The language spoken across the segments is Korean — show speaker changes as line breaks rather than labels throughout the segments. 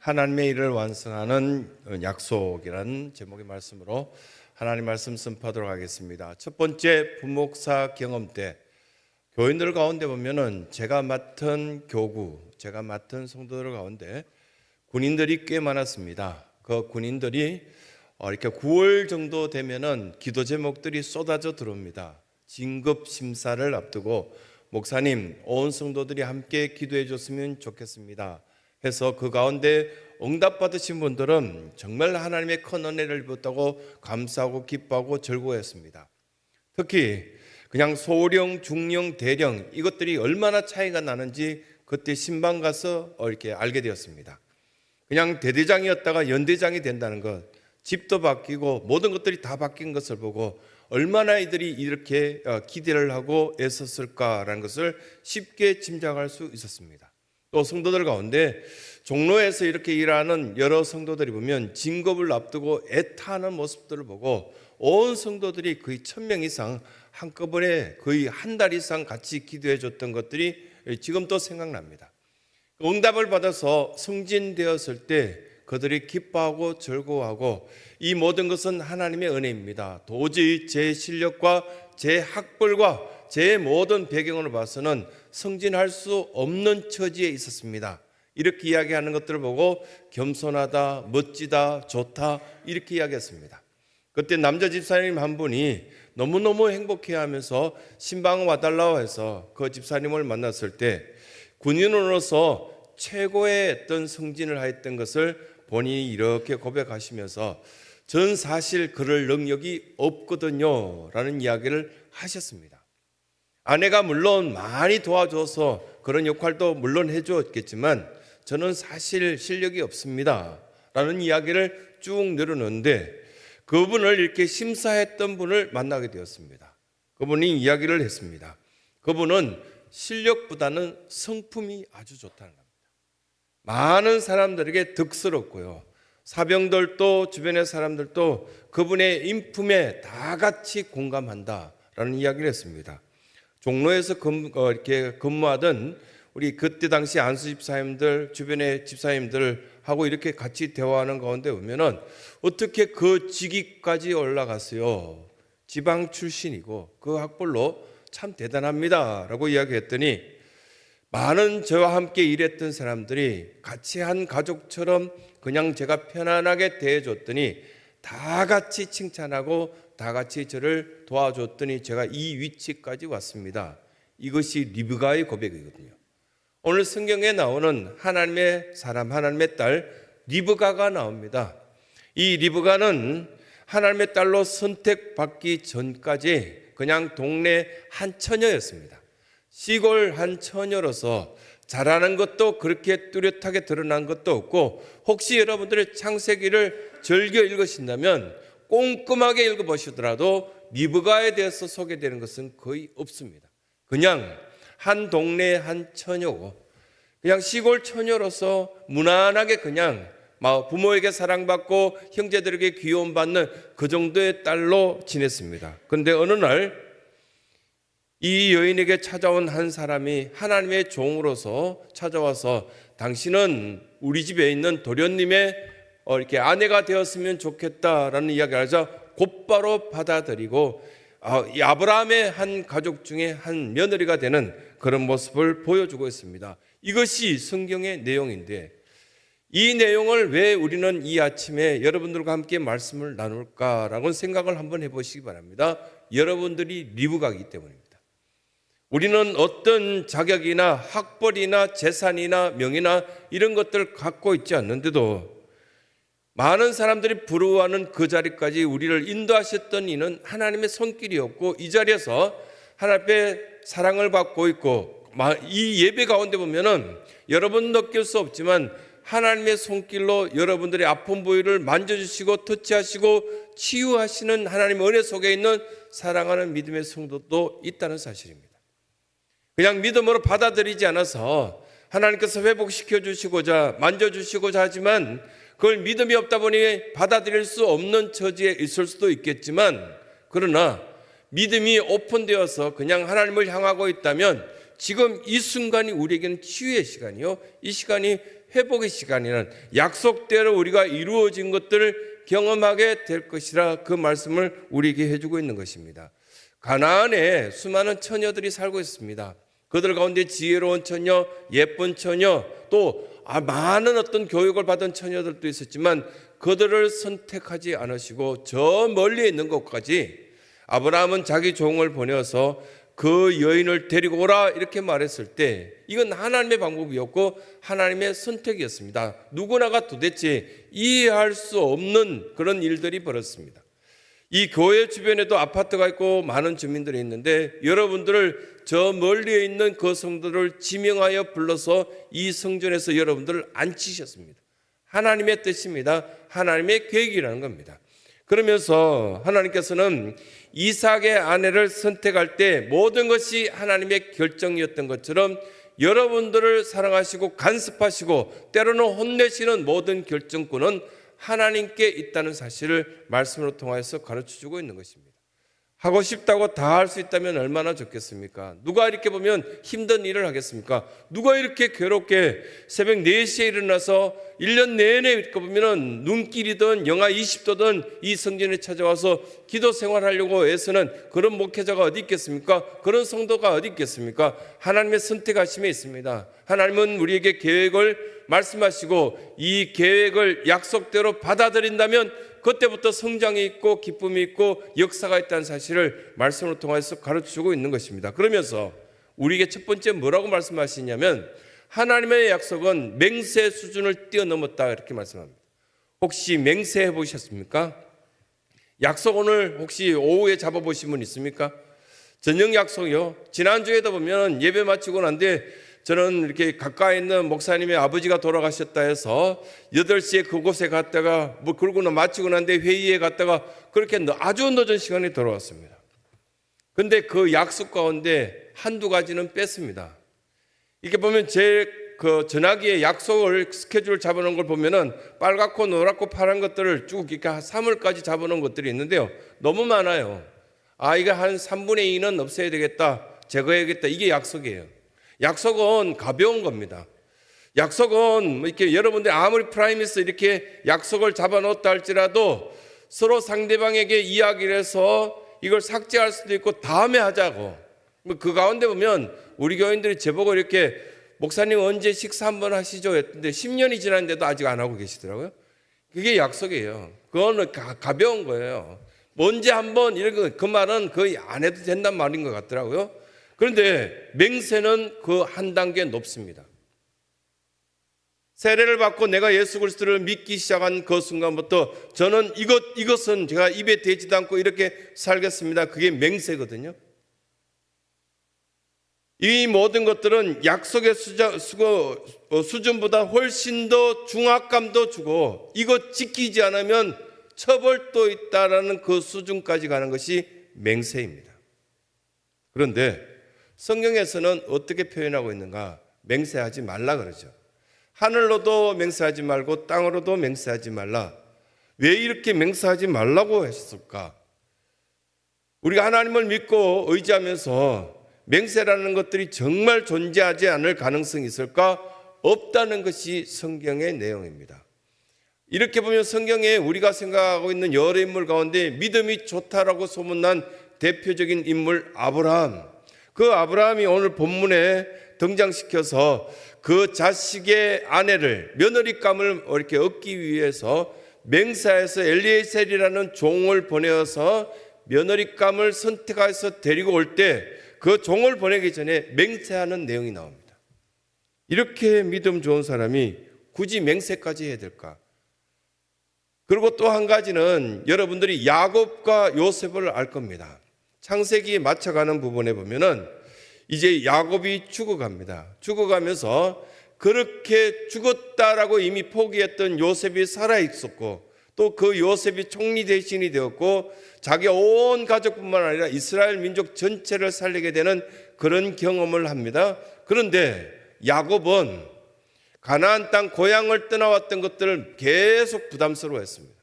하나님의 일을 완성하는 약속이라는 제목의 말씀으로 하나님 말씀 선포하도록 하겠습니다. 첫 번째 부목사 경험 때 교인들 가운데 보면은 제가 맡은 교구, 제가 맡은 성도들 가운데 군인들이 꽤 많았습니다. 그 군인들이 이렇게 9월 정도 되면은 기도 제목들이 쏟아져 들어옵니다. 진급 심사를 앞두고 목사님, 온 성도들이 함께 기도해 줬으면 좋겠습니다 해서 그 가운데 응답받으신 분들은 정말 하나님의 큰 은혜를 입었다고 감사하고 기뻐하고 즐거워했습니다. 특히 그냥 소령, 중령, 대령 이것들이 얼마나 차이가 나는지 그때 신방 가서 이렇게 알게 되었습니다. 그냥 대대장이었다가 연대장이 된다는 것, 집도 바뀌고 모든 것들이 다 바뀐 것을 보고 얼마나 이들이 이렇게 기대를 하고 애썼을까라는 것을 쉽게 짐작할 수 있었습니다. 또 성도들 가운데 종로에서 이렇게 일하는 여러 성도들이 보면 진급을 앞두고 애타는 모습들을 보고 온 성도들이 거의 1000명 이상 한꺼번에 거의 한 달 이상 같이 기도해 줬던 것들이 지금 또 생각납니다. 응답을 받아서 승진되었을 때 그들이 기뻐하고 즐거워하고 이 모든 것은 하나님의 은혜입니다. 도저히 제 실력과 제 학벌과 제 모든 배경을 봐서는 승진할 수 없는 처지에 있었습니다. 이렇게 이야기하는 것들을 보고 겸손하다, 멋지다, 좋다 이렇게 이야기했습니다. 그때 남자 집사님 한 분이 너무너무 행복해하면서 신방 와달라고 해서 그 집사님을 만났을 때 군인으로서 최고의 어떤 승진을 하였던 것을 본인이 이렇게 고백하시면서 전 사실 그럴 능력이 없거든요 라는 이야기를 하셨습니다. 아내가 물론 많이 도와줘서 그런 역할도 물론 해주었겠지만 저는 사실 실력이 없습니다 라는 이야기를 쭉 내려놓는데 그분을 이렇게 심사했던 분을 만나게 되었습니다. 그분이 이야기를 했습니다. 그분은 실력보다는 성품이 아주 좋다는 겁니다. 많은 사람들에게 득스럽고요, 사병들도 주변의 사람들도 그분의 인품에 다 같이 공감한다라는 이야기를 했습니다. 종로에서 이렇게 근무하던 우리 그때 당시 안수 집사님들, 주변의 집사님들하고 이렇게 같이 대화하는 가운데 보면은 어떻게 그 직위까지 올라갔어요? 지방 출신이고 그 학벌로 참 대단합니다라고 이야기했더니 많은 저와 함께 일했던 사람들이 같이 한 가족처럼 그냥 제가 편안하게 대해줬더니 다 같이 칭찬하고 다 같이 저를 도와줬더니 제가 이 위치까지 왔습니다. 이것이 리브가의 고백이거든요. 오늘 성경에 나오는 하나님의 사람, 하나님의 딸 리브가가 나옵니다. 이 리브가는 하나님의 딸로 선택받기 전까지 그냥 동네 한 처녀였습니다. 시골 한 처녀로서 잘하는 것도 그렇게 뚜렷하게 드러난 것도 없고, 혹시 여러분들의 창세기를 즐겨 읽으신다면 꼼꼼하게 읽어보시더라도 리브가에 대해서 소개되는 것은 거의 없습니다. 그냥 한 동네 한 처녀고 그냥 시골 처녀로서 무난하게 그냥 부모에게 사랑받고 형제들에게 귀여움받는 그 정도의 딸로 지냈습니다. 그런데 어느 날 이 여인에게 찾아온 한 사람이 하나님의 종으로서 찾아와서 당신은 우리 집에 있는 도련님의 이렇게 아내가 되었으면 좋겠다라는 이야기를 하자 곧바로 받아들이고 이 아브라함의 한 가족 중에 한 며느리가 되는 그런 모습을 보여주고 있습니다. 이것이 성경의 내용인데 이 내용을 왜 우리는 이 아침에 여러분들과 함께 말씀을 나눌까라고 생각을 한번 해보시기 바랍니다. 여러분들이 리브가이기 때문입니다. 우리는 어떤 자격이나 학벌이나 재산이나 명예나 이런 것들을 갖고 있지 않는데도 많은 사람들이 부러워하는 그 자리까지 우리를 인도하셨던 이는 하나님의 손길이었고, 이 자리에서 하나님 앞에 사랑을 받고 있고, 이 예배 가운데 보면은 여러분 느낄 수 없지만 하나님의 손길로 여러분들의 아픈 부위를 만져주시고 터치하시고 치유하시는 하나님의 은혜 속에 있는 사랑하는 믿음의 성도도 있다는 사실입니다. 그냥 믿음으로 받아들이지 않아서 하나님께서 회복시켜 주시고자 만져주시고자 하지만 그걸 믿음이 없다 보니 받아들일 수 없는 처지에 있을 수도 있겠지만, 그러나 믿음이 오픈되어서 그냥 하나님을 향하고 있다면 지금 이 순간이 우리에게는 치유의 시간이요, 이 시간이 회복의 시간이라는 약속대로 우리가 이루어진 것들을 경험하게 될 것이라 그 말씀을 우리에게 해주고 있는 것입니다. 가나안에 수많은 처녀들이 살고 있습니다. 그들 가운데 지혜로운 처녀, 예쁜 처녀, 또 많은 어떤 교육을 받은 처녀들도 있었지만 그들을 선택하지 않으시고 저 멀리 있는 곳까지 아브라함은 자기 종을 보내어서 그 여인을 데리고 오라 이렇게 말했을 때 이건 하나님의 방법이었고 하나님의 선택이었습니다. 누구나가 도대체 이해할 수 없는 그런 일들이 벌어졌습니다. 이 교회 주변에도 아파트가 있고 많은 주민들이 있는데 여러분들을 저 멀리에 있는 그 성도를 지명하여 불러서 이 성전에서 여러분들을 앉히셨습니다. 하나님의 뜻입니다. 하나님의 계획이라는 겁니다. 그러면서 하나님께서는 이삭의 아내를 선택할 때 모든 것이 하나님의 결정이었던 것처럼 여러분들을 사랑하시고 간섭하시고 때로는 혼내시는 모든 결정권은 하나님께 있다는 사실을 말씀으로 통하여서 가르쳐주고 있는 것입니다. 하고 싶다고 다 할 수 있다면 얼마나 좋겠습니까? 누가 이렇게 보면 힘든 일을 하겠습니까? 누가 이렇게 괴롭게 새벽 4시에 일어나서 1년 내내 이렇게 보면 눈길이든 영하 20도든 이 성전에 찾아와서 기도 생활하려고 애쓰는 그런 목회자가 어디 있겠습니까? 그런 성도가 어디 있겠습니까? 하나님의 선택하심에 있습니다. 하나님은 우리에게 계획을 말씀하시고 이 계획을 약속대로 받아들인다면 그때부터 성장이 있고 기쁨이 있고 역사가 있다는 사실을 말씀을 통해서 가르쳐주고 있는 것입니다. 그러면서 우리에게 첫 번째 뭐라고 말씀하시냐면 하나님의 약속은 맹세 수준을 뛰어넘었다 이렇게 말씀합니다. 혹시 맹세해 보셨습니까? 약속 오늘 혹시 오후에 잡아보신 분 있습니까? 저녁 약속이요. 지난주에도 보면 예배 마치고 난 뒤에 저는 이렇게 가까이 있는 목사님의 아버지가 돌아가셨다 해서 8시에 그곳에 갔다가 그러고는 마치고 난 뒤에 회의에 갔다가 그렇게 아주 늦은 시간에 돌아왔습니다. 근데 그 약속 가운데 한두 가지는 뺐습니다. 이렇게 보면 제 그 전화기에 약속을 스케줄 잡아놓은 걸 보면은 빨갛고 노랗고 파란 것들을 쭉 이렇게 3월까지 잡아놓은 것들이 있는데요. 너무 많아요. 이거 한 3분의 2는 없애야 되겠다. 제거해야겠다. 이게 약속이에요. 약속은 가벼운 겁니다. 약속은 이렇게 여러분들 아무리 프라이미스 이렇게 약속을 잡아놓았다 할지라도 서로 상대방에게 이야기를 해서 이걸 삭제할 수도 있고 다음에 하자고. 그 가운데 보면 우리 교인들이 제보고 이렇게 목사님 언제 식사 한번 하시죠 했는데 10년이 지났는데도 아직 안 하고 계시더라고요. 그게 약속이에요. 그거는 가벼운 거예요. 언제 한번 이런 그 말은 거의 안 해도 된단 말인 것 같더라고요. 그런데 맹세는 그 한 단계 높습니다. 세례를 받고 내가 예수 그리스도를 믿기 시작한 그 순간부터 저는 이것은 제가 입에 대지도 않고 이렇게 살겠습니다. 그게 맹세거든요. 이 모든 것들은 약속의 수준보다 훨씬 더 중압감도 주고 이것 지키지 않으면 처벌도 있다라는 그 수준까지 가는 것이 맹세입니다. 그런데 성경에서는 어떻게 표현하고 있는가? 맹세하지 말라 그러죠. 하늘로도 맹세하지 말고 땅으로도 맹세하지 말라. 왜 이렇게 맹세하지 말라고 했을까? 우리가 하나님을 믿고 의지하면서 맹세라는 것들이 정말 존재하지 않을 가능성이 있을까? 없다는 것이 성경의 내용입니다. 이렇게 보면 성경에 우리가 생각하고 있는 여러 인물 가운데 믿음이 좋다라고 소문난 대표적인 인물 아브라함. 그 아브라함이 오늘 본문에 등장시켜서 그 자식의 아내를 며느리감을 이렇게 얻기 위해서 맹세해서 엘리에셀이라는 종을 보내어서 며느리감을 선택해서 데리고 올 때 그 종을 보내기 전에 맹세하는 내용이 나옵니다. 이렇게 믿음 좋은 사람이 굳이 맹세까지 해야 될까? 그리고 또 한 가지는 여러분들이 야곱과 요셉을 알 겁니다. 창세기에 맞춰가는 부분에 보면은 이제 야곱이 죽어갑니다. 죽어가면서 그렇게 죽었다라고 이미 포기했던 요셉이 살아있었고 또 그 요셉이 총리 대신이 되었고 자기 온 가족뿐만 아니라 이스라엘 민족 전체를 살리게 되는 그런 경험을 합니다. 그런데 야곱은 가나안 땅 고향을 떠나왔던 것들을 계속 부담스러워했습니다.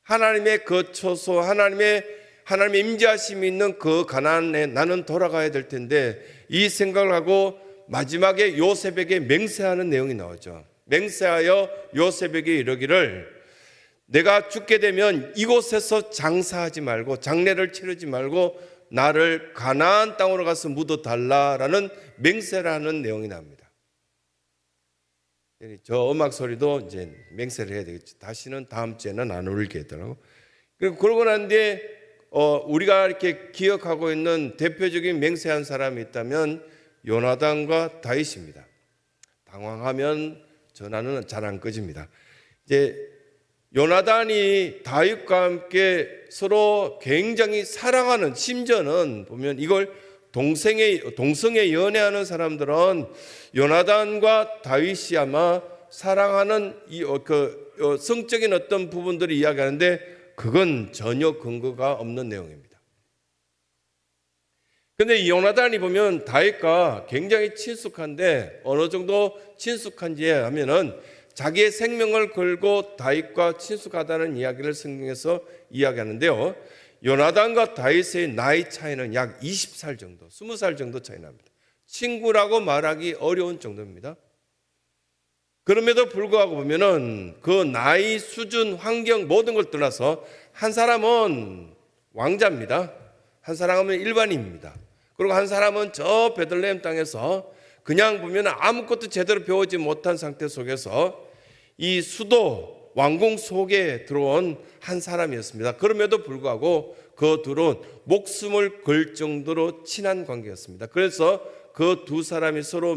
하나님의 그 초소, 하나님의 임재하심이 있는 그 가나안에 나는 돌아가야 될 텐데 이 생각을 하고 마지막에 요셉에게 맹세하는 내용이 나오죠. 맹세하여 요셉에게 이르기를 내가 죽게 되면 이곳에서 장사하지 말고 장례를 치르지 말고 나를 가나안 땅으로 가서 묻어달라라는 맹세를 하는 내용이 나옵니다. 저 음악 소리도 이제 맹세를 해야 되겠죠. 다시는 다음 주에는 안 울게 했더라고. 그러고 난 뒤에 우리가 이렇게 기억하고 있는 대표적인 맹세한 사람이 있다면 요나단과 다윗입니다. 당황하면 전화는 잘 안 꺼집니다. 이제 요나단이 다윗과 함께 서로 굉장히 사랑하는, 심지어는 보면 이걸 동성애 연애하는 사람들은 요나단과 다윗이 아마 사랑하는 성적인 어떤 부분들을 이야기하는데 그건 전혀 근거가 없는 내용입니다. 그런데 이 요나단이 보면 다윗과 굉장히 친숙한데 어느 정도 친숙한지 하면은 자기의 생명을 걸고 다윗과 친숙하다는 이야기를 성경에서 이야기하는데요. 요나단과 다윗의 나이 차이는 약 20살 정도, 20살 정도 차이 납니다. 친구라고 말하기 어려운 정도입니다. 그럼에도 불구하고 보면은 그 나이, 수준, 환경 모든 걸 떠나서 한 사람은 왕자입니다. 한 사람은 일반인입니다. 그리고 한 사람은 저 베들레헴 땅에서 그냥 보면 아무것도 제대로 배우지 못한 상태 속에서 이 수도 왕궁 속에 들어온 한 사람이었습니다. 그럼에도 불구하고 그 둘은 목숨을 걸 정도로 친한 관계였습니다. 그래서 그 두 사람이 서로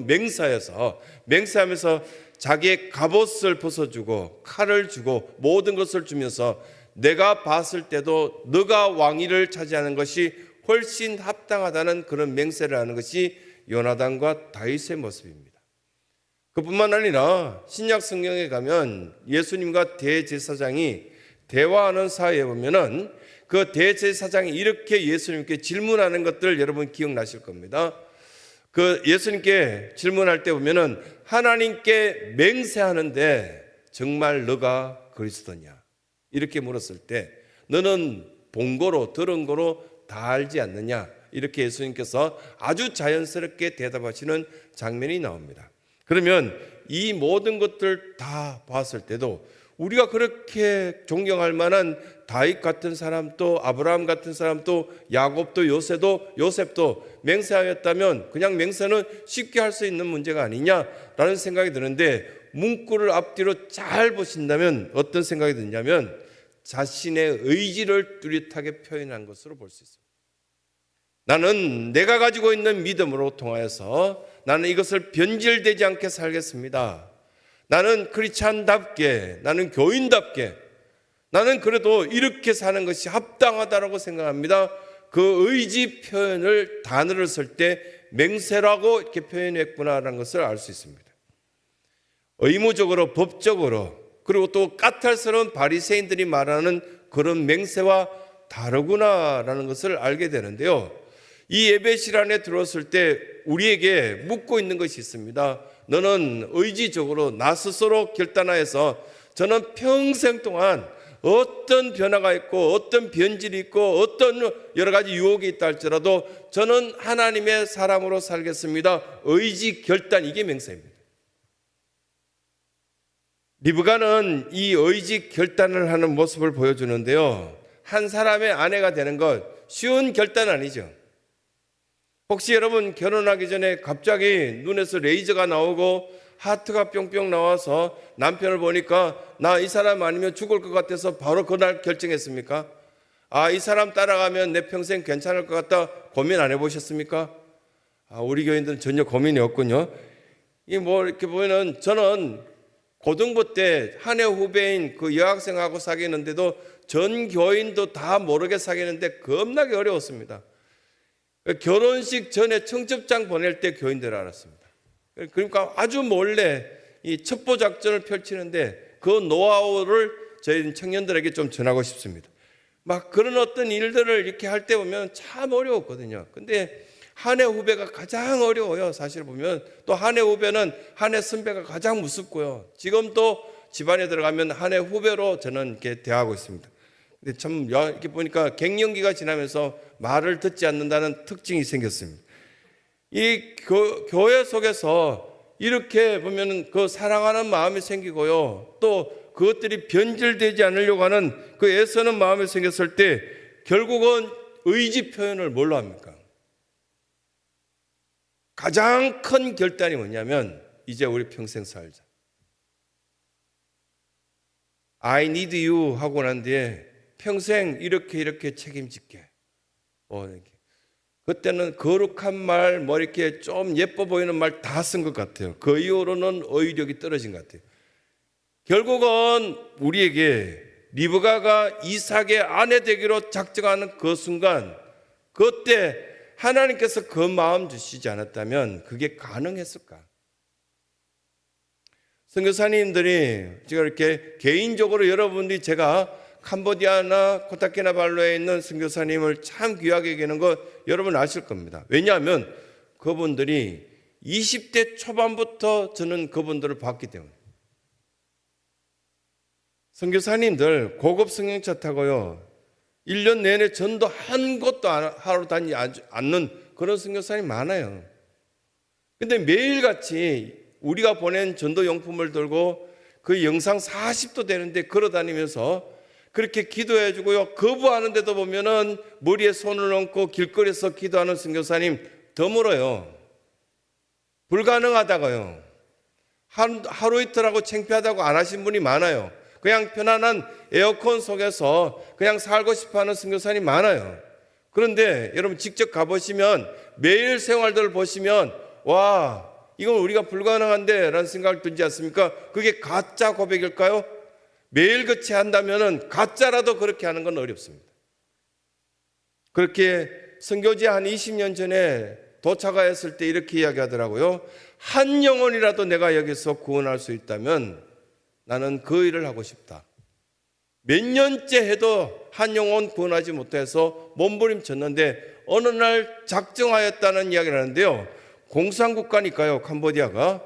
맹세하면서 자기의 갑옷을 벗어주고 칼을 주고 모든 것을 주면서 내가 봤을 때도 너가 왕위를 차지하는 것이 훨씬 합당하다는 그런 맹세를 하는 것이 요나단과 다윗의 모습입니다. 그뿐만 아니라 신약 성경에 가면 예수님과 대제사장이 대화하는 사이에 보면은 그 대제사장이 이렇게 예수님께 질문하는 것들 여러분 기억나실 겁니다. 그 예수님께 질문할 때 보면은 하나님께 맹세하는데 정말 너가 그리스도냐 이렇게 물었을 때 너는 본 거로 들은 거로 다 알지 않느냐 이렇게 예수님께서 아주 자연스럽게 대답하시는 장면이 나옵니다. 그러면 이 모든 것들 다 봤을 때도 우리가 그렇게 존경할 만한 다윗 같은 사람도 아브라함 같은 사람도 야곱도 요셉도 맹세하였다면 그냥 맹세는 쉽게 할 수 있는 문제가 아니냐라는 생각이 드는데 문구를 앞뒤로 잘 보신다면 어떤 생각이 드냐면 자신의 의지를 뚜렷하게 표현한 것으로 볼 수 있습니다. 나는 내가 가지고 있는 믿음으로 통하여서 나는 이것을 변질되지 않게 살겠습니다. 나는 크리스찬답게, 나는 교인답게, 나는 그래도 이렇게 사는 것이 합당하다고 생각합니다. 그 의지 표현을 단어를 쓸 때 맹세라고 이렇게 표현했구나라는 것을 알 수 있습니다. 의무적으로, 법적으로, 그리고 또 까탈스러운 바리새인들이 말하는 그런 맹세와 다르구나라는 것을 알게 되는데요. 이 예배 시간에 들어왔을 때 우리에게 묻고 있는 것이 있습니다. 너는 의지적으로 나 스스로 결단하여서 저는 평생 동안 어떤 변화가 있고 어떤 변질이 있고 어떤 여러 가지 유혹이 있다 할지라도 저는 하나님의 사람으로 살겠습니다. 의지 결단, 이게 맹세입니다. 리브가는 이 의지 결단을 하는 모습을 보여주는데요. 한 사람의 아내가 되는 것 쉬운 결단 아니죠. 혹시 여러분 결혼하기 전에 갑자기 눈에서 레이저가 나오고 하트가 뿅뿅 나와서 남편을 보니까 나 이 사람 아니면 죽을 것 같아서 바로 그날 결정했습니까? 이 사람 따라가면 내 평생 괜찮을 것 같다 고민 안 해보셨습니까? 우리 교인들은 전혀 고민이 없군요. 이렇게 보면은 저는 고등부 때 한 해 후배인 그 여학생하고 사귀는데도 전 교인도 다 모르게 사귀는데 겁나게 어려웠습니다. 결혼식 전에 청첩장 보낼 때 교인들 알았습니다. 그러니까 아주 몰래 이 첩보 작전을 펼치는데 그 노하우를 저희 청년들에게 좀 전하고 싶습니다. 막 그런 어떤 일들을 이렇게 할 때 보면 참 어려웠거든요. 근데 한 해 후배가 가장 어려워요. 사실 보면 또 한 해 후배는 한 해 선배가 가장 무섭고요. 지금도 집안에 들어가면 한 해 후배로 저는 이렇게 대하고 있습니다. 근데 참 이렇게 보니까 갱년기가 지나면서 말을 듣지 않는다는 특징이 생겼습니다. 이 교회 속에서 이렇게 보면은 그 사랑하는 마음이 생기고요. 또 그것들이 변질되지 않으려고 하는 그 애쓰는 마음이 생겼을 때 결국은 의지 표현을 뭘로 합니까? 가장 큰 결단이 뭐냐면 이제 우리 평생 살자. I need you 하고 난 뒤에 평생 이렇게 책임질게. 그때는 거룩한 말, 뭐 이렇게 좀 예뻐 보이는 말 다 쓴 것 같아요. 그 이후로는 어휘력이 떨어진 것 같아요. 결국은 우리에게 리브가가 이삭의 아내 되기로 작정하는 그 순간, 그때 하나님께서 그 마음 주시지 않았다면 그게 가능했을까? 선교사님들이 제가 이렇게 개인적으로 여러분들이 제가 캄보디아나 코타키나발루에 있는 선교사님을 참 귀하게 여기는 거 여러분 아실 겁니다. 왜냐하면 그분들이 20대 초반부터 저는 그분들을 봤기 때문에. 선교사님들 고급 승용차 타고요 1년 내내 전도 한 곳도 하러 다니지 않는 그런 선교사님이 많아요. 근데 매일같이 우리가 보낸 전도 용품을 들고 그 영상 40도 되는데 걸어다니면서 그렇게 기도해 주고요. 거부하는데도 보면은 머리에 손을 얹고 길거리에서 기도하는 선교사님 드물어요. 불가능하다고요. 하루 이틀하고 창피하다고 안 하신 분이 많아요. 그냥 편안한 에어컨 속에서 그냥 살고 싶어하는 선교사님 많아요. 그런데 여러분 직접 가보시면 매일 생활들을 보시면 와 이건 우리가 불가능한데 라는 생각을 들지 않습니까? 그게 가짜 고백일까요? 매일같이 한다면 가짜라도 그렇게 하는 건 어렵습니다. 그렇게 선교지 한 20년 전에 도착하였을 때 이렇게 이야기하더라고요. 한 영혼이라도 내가 여기서 구원할 수 있다면 나는 그 일을 하고 싶다. 몇 년째 해도 한 영혼 구원하지 못해서 몸부림쳤는데 어느 날 작정하였다는 이야기를 하는데요. 공산국가니까요. 캄보디아가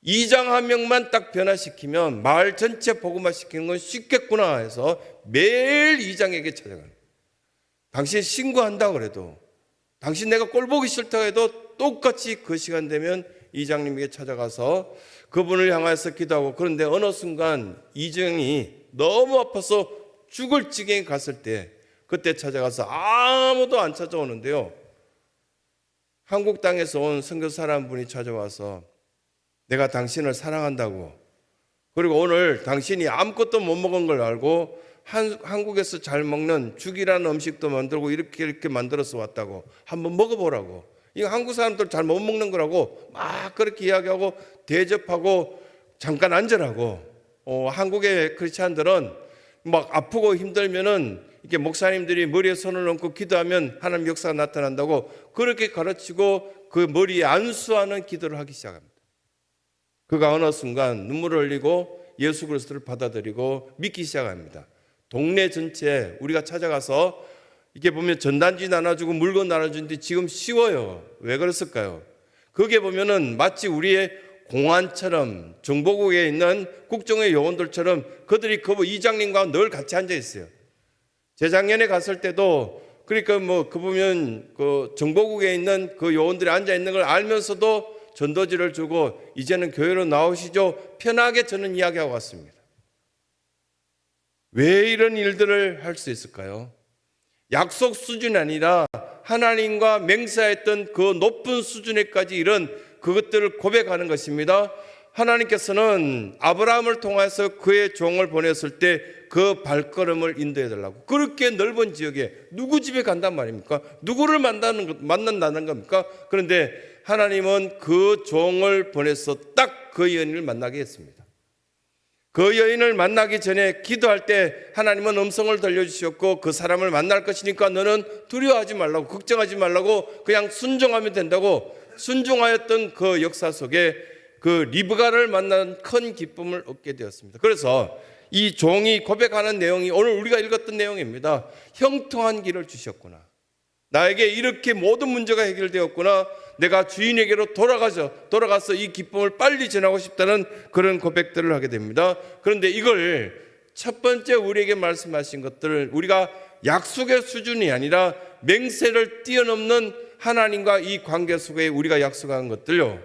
이장 한 명만 딱 변화시키면 마을 전체 복음화시키는 건 쉽겠구나 해서 매일 이장에게 찾아가는. 당신 신고한다 그래도 당신 내가 꼴 보기 싫다고 해도 똑같이 그 시간 되면 이장님에게 찾아가서 그분을 향해서 기도하고. 그런데 어느 순간 이장이 너무 아파서 죽을 지경에 갔을 때 그때 찾아가서 아무도 안 찾아오는데요. 한국 땅에서 온 선교사 한 분이 찾아와서 내가 당신을 사랑한다고, 그리고 오늘 당신이 아무것도 못 먹은 걸 알고 한국에서 잘 먹는 죽이라는 음식도 만들고 이렇게 만들어서 왔다고 한번 먹어보라고. 이거 한국 사람들 잘 못 먹는 거라고 막 그렇게 이야기하고 대접하고 잠깐 앉으라고. 한국의 크리스찬들은 막 아프고 힘들면은 이렇게 목사님들이 머리에 손을 얹고 기도하면 하나님 역사가 나타난다고 그렇게 가르치고 그 머리에 안수하는 기도를 하기 시작합니다. 그가 어느 순간 눈물을 흘리고 예수 그리스도를 받아들이고 믿기 시작합니다. 동네 전체 우리가 찾아가서 이렇게 보면 전단지 나눠주고 물건 나눠주는데 지금 쉬워요. 왜 그랬을까요? 그게 보면은 마치 우리의 공안처럼 정보국에 있는 국정의 요원들처럼 그들이 그 이장님과 늘 같이 앉아 있어요. 재작년에 갔을 때도 그러니까 그 보면 그 정보국에 있는 그 요원들이 앉아 있는 걸 알면서도 전도지를 주고 이제는 교회로 나오시죠. 편하게 저는 이야기하고 왔습니다. 왜 이런 일들을 할 수 있을까요? 약속 수준이 아니라 하나님과 맹세했던 그 높은 수준에까지 이런 그것들을 고백하는 것입니다. 하나님께서는 아브라함을 통해서 그의 종을 보냈을 때 그 발걸음을 인도해 달라고. 그렇게 넓은 지역에 누구 집에 간단 말입니까? 누구를 만난다는 겁니까? 그런데 하나님은 그 종을 보내서 딱 그 여인을 만나게 했습니다. 그 여인을 만나기 전에 기도할 때 하나님은 음성을 들려주셨고 그 사람을 만날 것이니까 너는 두려워하지 말라고, 걱정하지 말라고 그냥 순종하면 된다고. 순종하였던 그 역사 속에 그 리브가를 만난 큰 기쁨을 얻게 되었습니다. 그래서 이 종이 고백하는 내용이 오늘 우리가 읽었던 내용입니다. 형통한 길을 주셨구나. 나에게 이렇게 모든 문제가 해결되었구나. 내가 주인에게로 돌아가서 이 기쁨을 빨리 전하고 싶다는 그런 고백들을 하게 됩니다. 그런데 이걸 첫 번째 우리에게 말씀하신 것들을 우리가 약속의 수준이 아니라 맹세를 뛰어넘는 하나님과 이 관계 속에 우리가 약속한 것들요.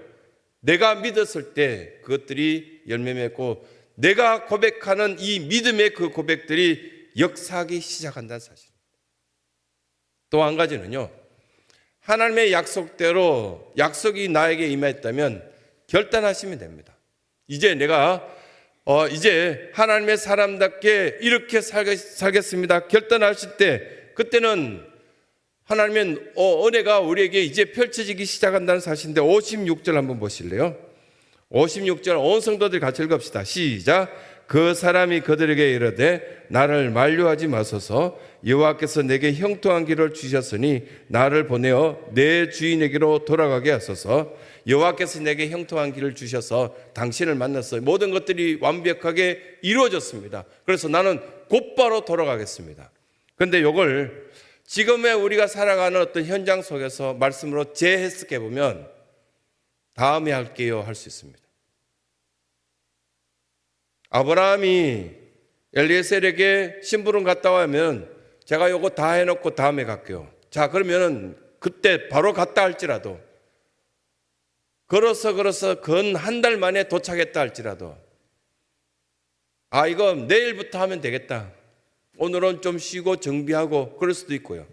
내가 믿었을 때 그것들이 열매 맺고 내가 고백하는 이 믿음의 그 고백들이 역사하기 시작한다는 사실. 또 한 가지는요, 하나님의 약속대로 약속이 나에게 임했다면 결단하시면 됩니다. 이제 내가 이제 하나님의 사람답게 이렇게 살겠습니다. 결단하실 때 그때는 하나님의 은혜가 우리에게 이제 펼쳐지기 시작한다는 사실인데 56절 한번 보실래요? 56절 온 성도들 같이 읽읍시다. 시작. 그 사람이 그들에게 이르되 나를 만류하지 마소서 여호와께서 내게 형통한 길을 주셨으니 나를 보내어 내 주인에게로 돌아가게 하소서. 여호와께서 내게 형통한 길을 주셔서 당신을 만났어요. 모든 것들이 완벽하게 이루어졌습니다. 그래서 나는 곧바로 돌아가겠습니다. 그런데 이걸 지금의 우리가 살아가는 어떤 현장 속에서 말씀으로 재해석해 보면 다음에 할게요 할 수 있습니다. 아브라함이 엘리에셀에게 심부름 갔다 오면 제가 요거 다 해놓고 다음에 갈게요. 자, 그러면은 그때 바로 갔다 할지라도 걸어서 건 한 달 만에 도착했다 할지라도 이거 내일부터 하면 되겠다. 오늘은 좀 쉬고 정비하고 그럴 수도 있고요.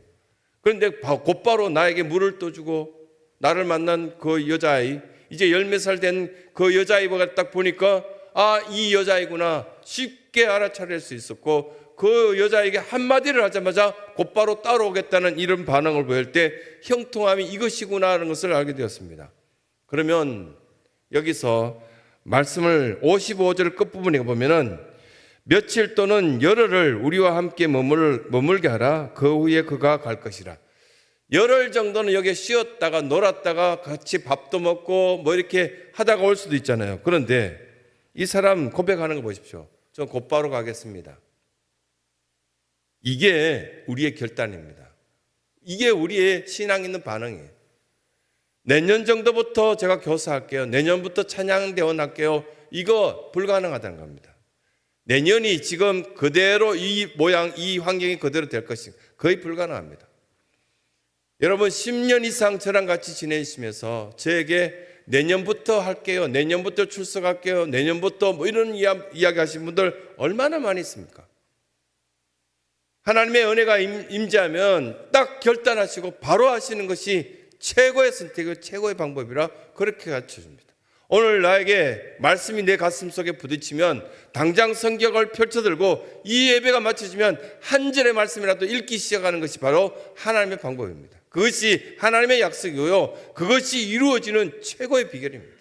그런데 곧바로 나에게 물을 떠주고 나를 만난 그 여자아이, 이제 10몇 된 그 여자아이가 딱 보니까 이 여자이구나 쉽게 알아차릴 수 있었고 그 여자에게 한마디를 하자마자 곧바로 따라오겠다는 이런 반응을 보일 때 형통함이 이것이구나 하는 것을 알게 되었습니다. 그러면 여기서 말씀을 55절 끝부분에 보면은 며칠 또는 열흘을 우리와 함께 머물게 하라. 그 후에 그가 갈 것이라. 열흘 정도는 여기에 쉬었다가 놀았다가 같이 밥도 먹고 뭐 이렇게 하다가 올 수도 있잖아요. 그런데 이 사람 고백하는 거 보십시오. 저 곧바로 가겠습니다. 이게 우리의 결단입니다. 이게 우리의 신앙 있는 반응이에요. 내년 정도부터 제가 교사할게요. 내년부터 찬양대원 할게요. 이거 불가능하다는 겁니다. 내년이 지금 그대로 이 모양, 이 환경이 그대로 될 것이 거의 불가능합니다. 여러분 10년 이상 저랑 같이 지내시면서 저에게 내년부터 할게요. 내년부터 출석할게요. 내년부터 뭐 이런 이야기 하신 분들 얼마나 많이 있습니까? 하나님의 은혜가 임재하면 딱 결단하시고 바로 하시는 것이 최고의 선택이고 최고의 방법이라 그렇게 가르쳐줍니다. 오늘 나에게 말씀이 내 가슴 속에 부딪히면 당장 성경을 펼쳐들고 이 예배가 마쳐지면 한 절의 말씀이라도 읽기 시작하는 것이 바로 하나님의 방법입니다. 그것이 하나님의 약속이고요. 그것이 이루어지는 최고의 비결입니다.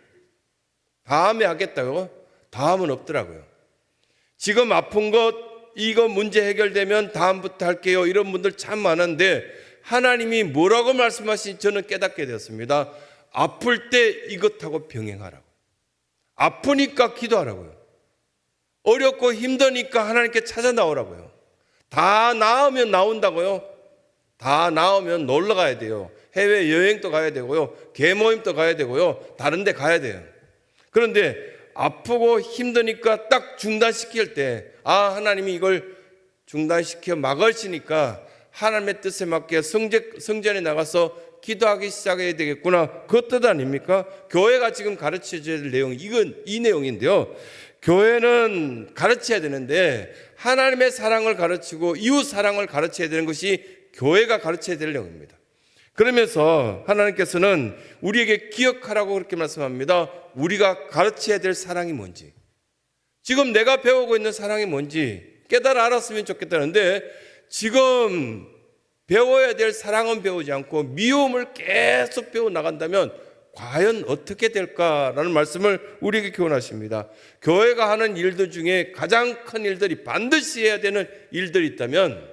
다음에 하겠다고? 다음은 없더라고요. 지금 아픈 것, 이거 문제 해결되면 다음부터 할게요. 이런 분들 참 많은데 하나님이 뭐라고 말씀하신지 저는 깨닫게 되었습니다. 아플 때 이것하고 병행하라고. 아프니까 기도하라고요. 어렵고 힘드니까 하나님께 찾아 나오라고요. 다 나으면 나온다고요. 다 나오면 놀러 가야 돼요. 해외 여행도 가야 되고요. 개모임도 가야 되고요. 다른 데 가야 돼요. 그런데 아프고 힘드니까 딱 중단시킬 때 하나님이 이걸 중단시켜 막으시니까 하나님의 뜻에 맞게 성전에 나가서 기도하기 시작해야 되겠구나. 그 뜻 아닙니까? 교회가 지금 가르쳐줘야 될 내용이 이 내용인데요. 교회는 가르쳐야 되는데 하나님의 사랑을 가르치고 이웃 사랑을 가르쳐야 되는 것이 교회가 가르쳐야 될 내용입니다. 그러면서 하나님께서는 우리에게 기억하라고 그렇게 말씀합니다. 우리가 가르쳐야 될 사랑이 뭔지, 지금 내가 배우고 있는 사랑이 뭔지 깨달아 알았으면 좋겠다는데 지금 배워야 될 사랑은 배우지 않고 미움을 계속 배워 나간다면 과연 어떻게 될까라는 말씀을 우리에게 교훈하십니다. 교회가 하는 일들 중에 가장 큰 일들이 반드시 해야 되는 일들이 있다면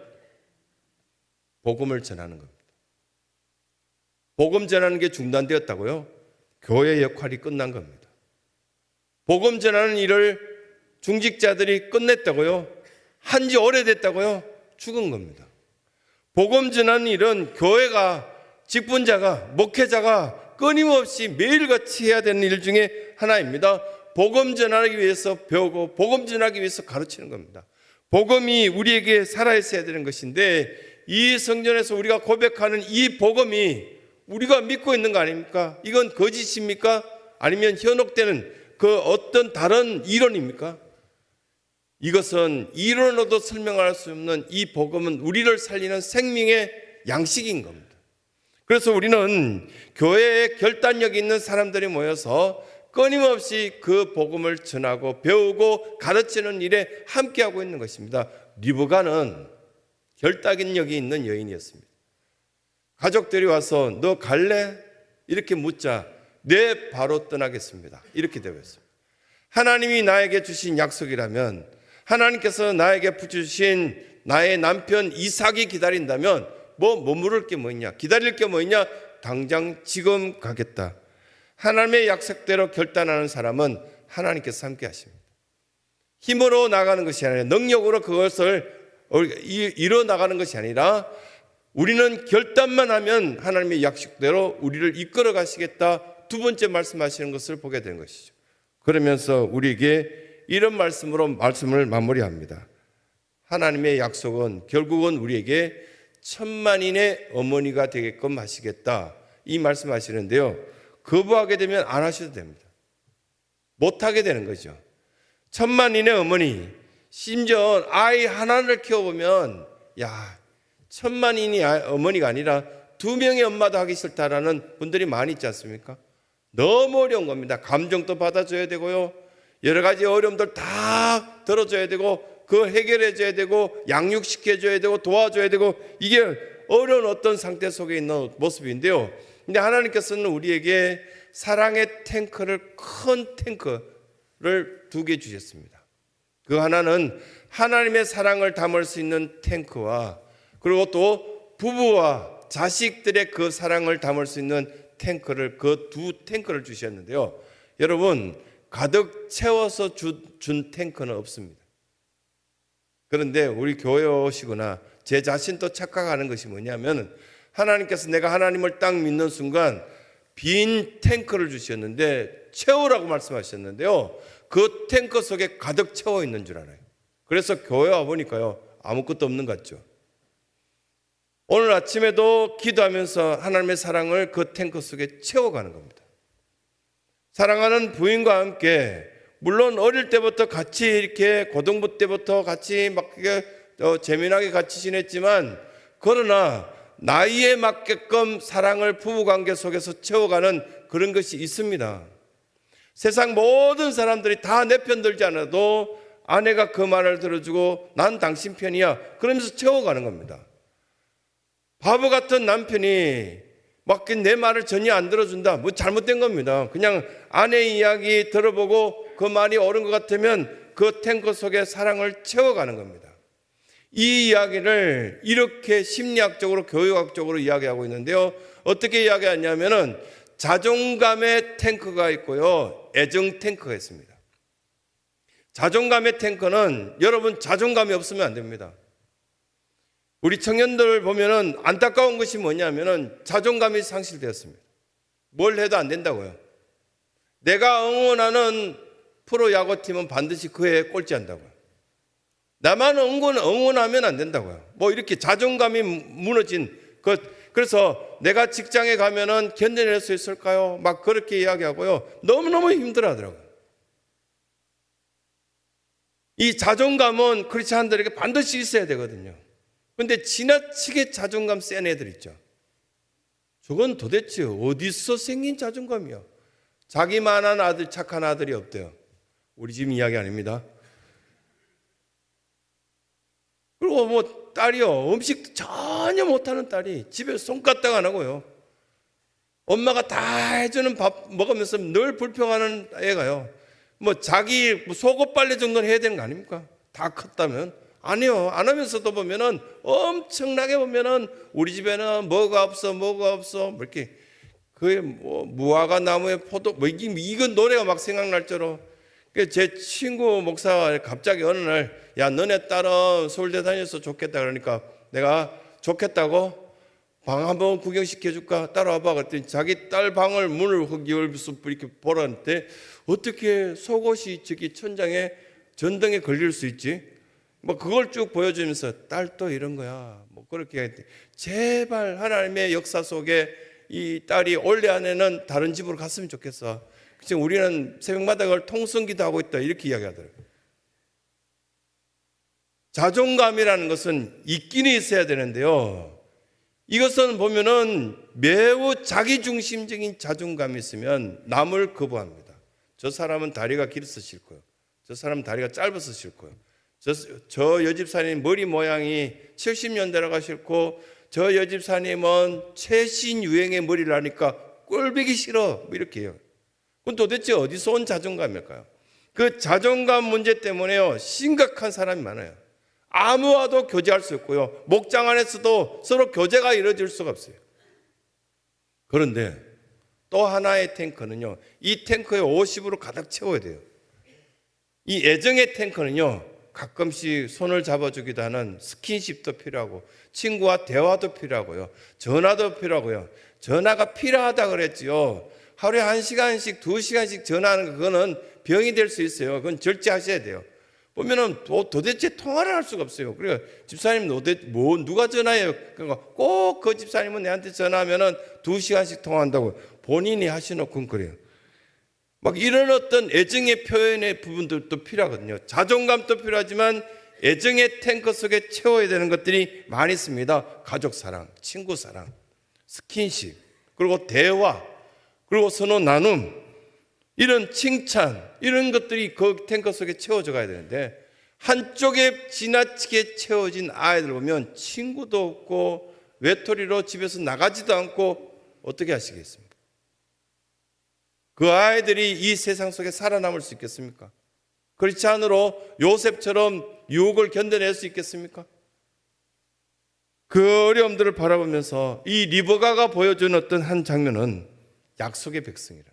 복음을 전하는 겁니다. 복음 전하는 게 중단되었다고요? 교회의 역할이 끝난 겁니다. 복음 전하는 일을 중직자들이 끝냈다고요? 한지 오래됐다고요? 죽은 겁니다. 복음 전하는 일은 교회가, 직분자가, 목회자가 끊임없이 매일같이 해야 되는 일 중에 하나입니다. 복음 전하기 위해서 배우고 복음 전하기 위해서 가르치는 겁니다. 복음이 우리에게 살아있어야 되는 것인데 이 성전에서 우리가 고백하는 이 복음이 우리가 믿고 있는 거 아닙니까? 이건 거짓입니까? 아니면 현혹되는 그 어떤 다른 이론입니까? 이것은 이론으로도 설명할 수 없는 이 복음은 우리를 살리는 생명의 양식인 겁니다. 그래서 우리는 교회에 결단력 있는 사람들이 모여서 끊임없이 그 복음을 전하고 배우고 가르치는 일에 함께하고 있는 것입니다. 리브가는 결단력이 있는 여인이었습니다. 가족들이 와서 너 갈래? 이렇게 묻자 네, 바로 떠나겠습니다. 이렇게 되었습니다. 하나님이 나에게 주신 약속이라면, 하나님께서 나에게 주신 나의 남편 이삭이 기다린다면 뭐 물을 게 뭐냐, 기다릴 게 뭐냐, 당장 지금 가겠다. 하나님의 약속대로 결단하는 사람은 하나님께서 함께 하십니다. 힘으로 나가는 것이 아니라, 능력으로 그것을 이뤄 나가는 것이 아니라, 우리는 결단만 하면 하나님의 약속대로 우리를 이끌어 가시겠다. 두 번째 말씀하시는 것을 보게 되는 것이죠. 그러면서 우리에게 이런 말씀으로 말씀을 마무리합니다. 하나님의 약속은 결국은 우리에게 천만인의 어머니가 되게끔 하시겠다, 이 말씀하시는데요, 거부하게 되면 안 하셔도 됩니다. 못하게 되는 거죠. 천만인의 어머니, 심지어 아이 하나를 키워보면 야, 천만인이 어머니가 아니라 2명의 엄마도 하기 싫다라는 분들이 많이 있지 않습니까? 너무 어려운 겁니다. 감정도 받아줘야 되고요, 여러 가지 어려움들 다 들어줘야 되고, 그걸 해결해줘야 되고, 양육시켜줘야 되고, 도와줘야 되고, 이게 어려운 어떤 상태 속에 있는 모습인데요, 근데 하나님께서는 우리에게 사랑의 탱크를, 큰 탱크를 2개 주셨습니다. 그 하나는 하나님의 사랑을 담을 수 있는 탱크와, 그리고 또 부부와 자식들의 그 사랑을 담을 수 있는 탱크를, 그 2 탱크를 주셨는데요, 여러분, 가득 채워서 준 탱크는 없습니다. 그런데 우리 교회 오시거나 제 자신도 착각하는 것이 뭐냐면, 하나님께서 내가 하나님을 딱 믿는 순간 빈 탱크를 주셨는데 채우라고 말씀하셨는데요, 그 탱크 속에 가득 채워 있는 줄 알아요. 그래서 교회 와보니까요, 아무것도 없는 것 같죠. 오늘 아침에도 기도하면서 하나님의 사랑을 그 탱크 속에 채워가는 겁니다. 사랑하는 부인과 함께, 물론 어릴 때부터 같이 이렇게 고등부 때부터 같이 막 재미나게 같이 지냈지만, 그러나 나이에 맞게끔 사랑을 부부관계 속에서 채워가는 그런 것이 있습니다. 세상 모든 사람들이 다 내 편 들지 않아도 아내가 그 말을 들어주고 난 당신 편이야 그러면서 채워가는 겁니다. 바보 같은 남편이 막 내 말을 전혀 안 들어준다, 뭐 잘못된 겁니다. 그냥 아내 이야기 들어보고 그 말이 옳은 것 같으면 그 탱크 속에 사랑을 채워가는 겁니다. 이 이야기를 이렇게 심리학적으로, 교육학적으로 이야기하고 있는데요, 어떻게 이야기하냐면은 자존감의 탱크가 있고요, 애정 탱크가 있습니다. 자존감의 탱크는, 여러분 자존감이 없으면 안 됩니다. 우리 청년들 보면은 안타까운 것이 뭐냐면은 자존감이 상실되었습니다. 뭘 해도 안 된다고요. 내가 응원하는 프로야구팀은 반드시 그 해에 꼴찌한다고요. 나만 응원하면 안 된다고요. 뭐 이렇게 자존감이 무너진 것. 그래서 내가 직장에 가면은 견뎌낼 수 있을까요? 막 그렇게 이야기하고요, 너무너무 힘들어 하더라고요. 이 자존감은 크리스찬들에게 반드시 있어야 되거든요. 근데 지나치게 자존감 센 애들 있죠. 저건 도대체 어디서 생긴 자존감이야? 자기만한 아들, 착한 아들이 없대요. 우리 집 이야기 아닙니다. 그리고 뭐 딸이요, 음식도 전혀 못하는 딸이 집에 손가락 안 하고요, 엄마가 다 해주는 밥 먹으면서 늘 불평하는 애가요, 뭐 자기 속옷 빨래 정도는 해야 되는 거 아닙니까? 다 컸다면. 아니요, 안 하면서도 보면은 엄청나게 보면은 우리 집에는 뭐가 없어 뭐 이렇게 그게 뭐 무화과 나무에 포도 뭐 이건 노래가 막 생각날 정도로. 제 친구 목사가 갑자기 어느 날, 야 너네 딸은 서울대 다녀서 좋겠다 그러니까 내가 좋겠다고 방 한번 구경시켜 줄까, 따라와봐 그랬더니 자기 딸 방을 문을 열어서 이렇게 보라는데, 어떻게 속옷이 저기 천장에 전등에 걸릴 수 있지? 뭐 그걸 쭉 보여주면서 딸도 이런 거야 뭐 그렇게 했대. 제발 하나님의 역사 속에 이 딸이 올해 안에는 다른 집으로 갔으면 좋겠어. 지금 우리는 새벽마다 그걸 통성기도 하고 있다 이렇게 이야기하더라고요. 자존감이라는 것은 있기는 있어야 되는데요. 이것은 보면은 매우 자기중심적인 자존감이 있으면 남을 거부합니다. 저 사람은 다리가 길어서 싫고요. 저 사람은 다리가 짧아서 싫고요. 저 여집사님 머리 모양이 70년대라가 싫고 저 여집사님은 최신 유행의 머리를 하니까 꼴보기 싫어 뭐 이렇게 해요. 그건 도대체 어디서 온 자존감일까요? 그 자존감 문제 때문에요 심각한 사람이 많아요. 아무와도 교제할 수 없고요. 목장 안에서도 서로 교제가 이루어질 수가 없어요. 그런데 또 하나의 탱크는요. 이 탱크에 50으로 가득 채워야 돼요. 이 애정의 탱크는요. 가끔씩 손을 잡아주기도 하는 스킨십도 필요하고 친구와 대화도 필요하고요. 전화도 필요하고요. 전화가 필요하다 그랬지요. 하루에 1시간씩 2시간씩 전화하는 거 그거는 병이 될 수 있어요. 그건 절제하셔야 돼요. 보면은 도대체 통화를 할 수가 없어요. 그래요. 집사님 누가 전화해요? 그러니까 꼭 그 집사님은 내한테 전화하면은 2시간씩 통화한다고 본인이 하시놓고 그래요. 막 이런 어떤 애정의 표현의 부분들도 필요하거든요. 자존감도 필요하지만 애정의 탱크 속에 채워야 되는 것들이 많이 있습니다. 가족 사랑, 친구 사랑, 스킨십, 그리고 대화, 그리고 서로 나눔, 이런 칭찬, 이런 것들이 그 탱크 속에 채워져 가야 되는데 한쪽에 지나치게 채워진 아이들 보면 친구도 없고 외톨이로 집에서 나가지도 않고 어떻게 하시겠습니까? 그 아이들이 이 세상 속에 살아남을 수 있겠습니까? 그렇지 않으로 요셉처럼 유혹을 견뎌낼 수 있겠습니까? 그 어려움들을 바라보면서 이 리브가가 보여준 어떤 한 장면은 약속의 백성이라.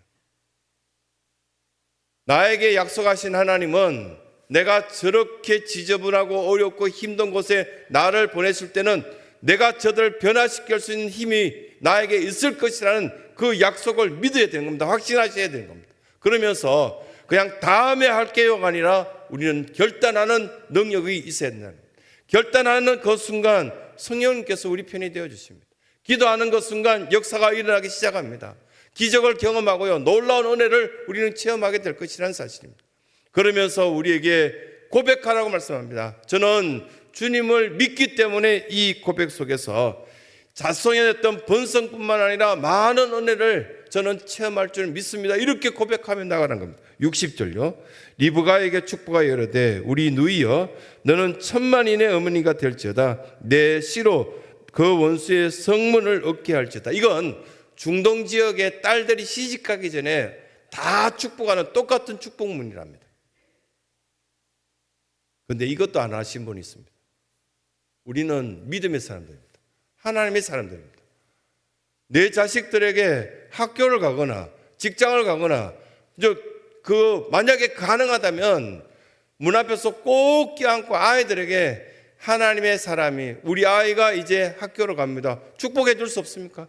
나에게 약속하신 하나님은 내가 저렇게 지저분하고 어렵고 힘든 곳에 나를 보냈을 때는 내가 저들을 변화시킬 수 있는 힘이 나에게 있을 것이라는 그 약속을 믿어야 되는 겁니다. 확신하셔야 되는 겁니다. 그러면서 그냥 다음에 할게요가 아니라 우리는 결단하는 능력이 있어야 된다는 겁니다. 결단하는 그 순간 성령님께서 우리 편이 되어 주십니다. 기도하는 그 순간 역사가 일어나기 시작합니다. 기적을 경험하고요. 놀라운 은혜를 우리는 체험하게 될 것이라는 사실입니다. 그러면서 우리에게 고백하라고 말씀합니다. 저는 주님을 믿기 때문에 이 고백 속에서 자손이었던 번성뿐만 아니라 많은 은혜를 저는 체험할 줄 믿습니다. 이렇게 고백하며 나가는 겁니다. 60절요. 리브가에게 축복하여 이르되 우리 누이여 너는 천만인의 어머니가 될지어다 내 씨로 그 원수의 성문을 얻게 할지어다. 이건 중동 지역의 딸들이 시집가기 전에 다 축복하는 똑같은 축복문이랍니다. 그런데 이것도 안 하신 분이 있습니다. 우리는 믿음의 사람들입니다. 하나님의 사람들입니다. 내 자식들에게 학교를 가거나 직장을 가거나 만약에 가능하다면 문 앞에서 꼭 껴안고 아이들에게 하나님의 사람이 우리 아이가 이제 학교를 갑니다. 축복해 줄 수 없습니까?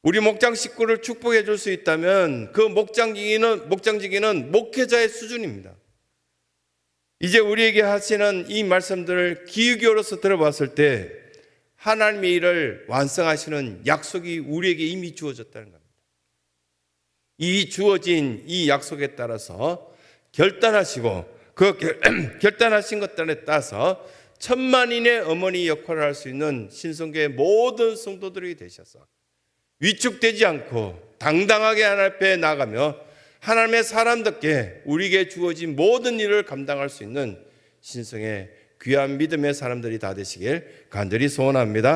우리 목장 식구를 축복해 줄 수 있다면 그 목장지기는 목회자의 수준입니다. 이제 우리에게 하시는 이 말씀들을 귀 기울여서 들어봤을 때 하나님의 일을 완성하시는 약속이 우리에게 이미 주어졌다는 겁니다. 이 주어진 이 약속에 따라서 결단하시고 그 결단하신 것들에 따라서 천만인의 어머니 역할을 할 수 있는 신성교회 모든 성도들이 되셔서 위축되지 않고 당당하게 하나님 앞에 나가며 하나님의 사람답게 우리에게 주어진 모든 일을 감당할 수 있는 신성의 귀한 믿음의 사람들이 다 되시길 간절히 소원합니다.